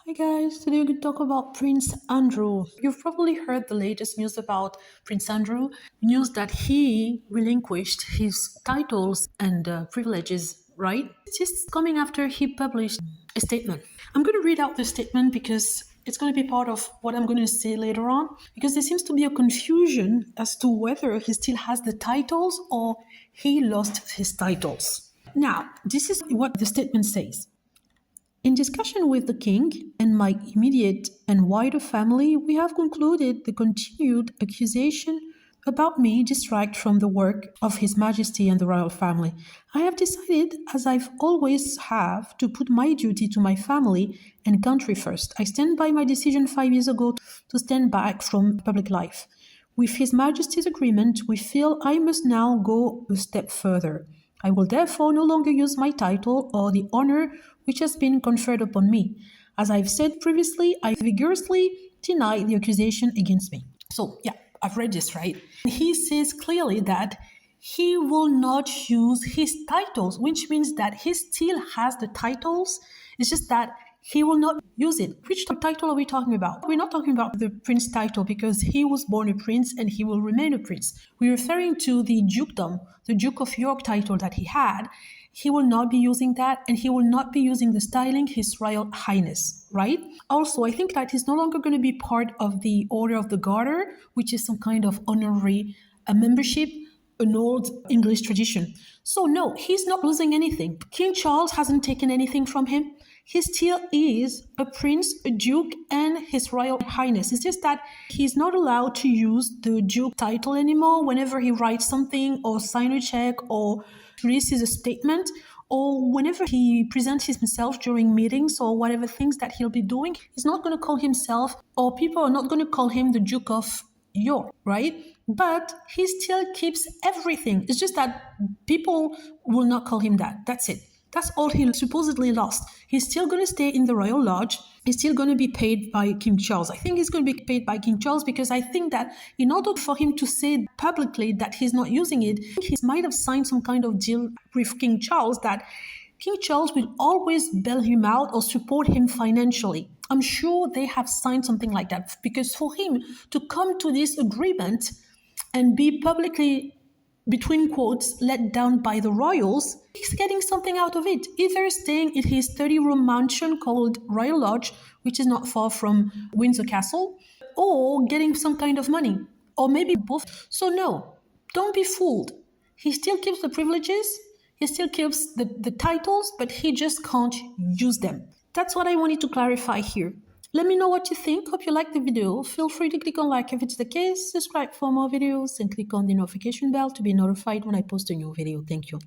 Hi guys, today we're going to talk about Prince Andrew. You've probably heard the latest news about Prince Andrew, news that he relinquished his titles and privileges, right? It's just coming after he published a statement. I'm going to read out this statement because it's going to be part of what I'm going to say later on, because there seems to be a confusion as to whether he still has the titles or he lost his titles. Now, this is what the statement says. In discussion with the king and my immediate and wider family, we have concluded the continued accusation about me distract from the work of His Majesty and the royal family. I have decided, as I've always have, to put my duty to my family and country first. I stand by my decision 5 years ago to stand back from public life. With His Majesty's agreement, we feel I must now go a step further. I will therefore no longer use my title or the honor which has been conferred upon me. As I've said previously, I vigorously deny the accusation against me. So, yeah, I've read this, right? He says clearly that he will not use his titles, which means that he still has the titles. It's just that he will not use it. Which title are we talking about? We're not talking about the prince title because he was born a prince and he will remain a prince. We're referring to the dukedom, the Duke of York title that he had. He will not be using that, and he will not be using the styling His Royal Highness, right? Also, I think that he's no longer going to be part of the Order of the Garter, which is some kind of honorary membership, an old English tradition. So no, he's not losing anything. King Charles hasn't taken anything from him. He still is a prince, a duke, and His Royal Highness. It's just that he's not allowed to use the duke title anymore whenever he writes something or sign a check or releases a statement, or whenever he presents himself during meetings or whatever things that he'll be doing. He's not going to call himself, or people are not going to call him the Duke of York, right? But he still keeps everything. It's just that people will not call him that. That's it. That's all he supposedly lost. He's still going to stay in the Royal Lodge. He's still going to be paid by King Charles. I think he's going to be paid by King Charles because I think that in order for him to say publicly that he's not using it, he might have signed some kind of deal with King Charles that King Charles will always bail him out or support him financially. I'm sure they have signed something like that, because for him to come to this agreement and be publicly, between quotes, let down by the royals, he's getting something out of it. Either staying in his 30-room mansion called Royal Lodge, which is not far from Windsor Castle, or getting some kind of money, or maybe both. So no, don't be fooled. He still keeps the privileges, he still keeps the titles, but he just can't use them. That's what I wanted to clarify here. Let me know what you think. Hope you like the video. Feel free to click on like if it's the case, subscribe for more videos, and click on the notification bell to be notified when I post a new video. Thank you.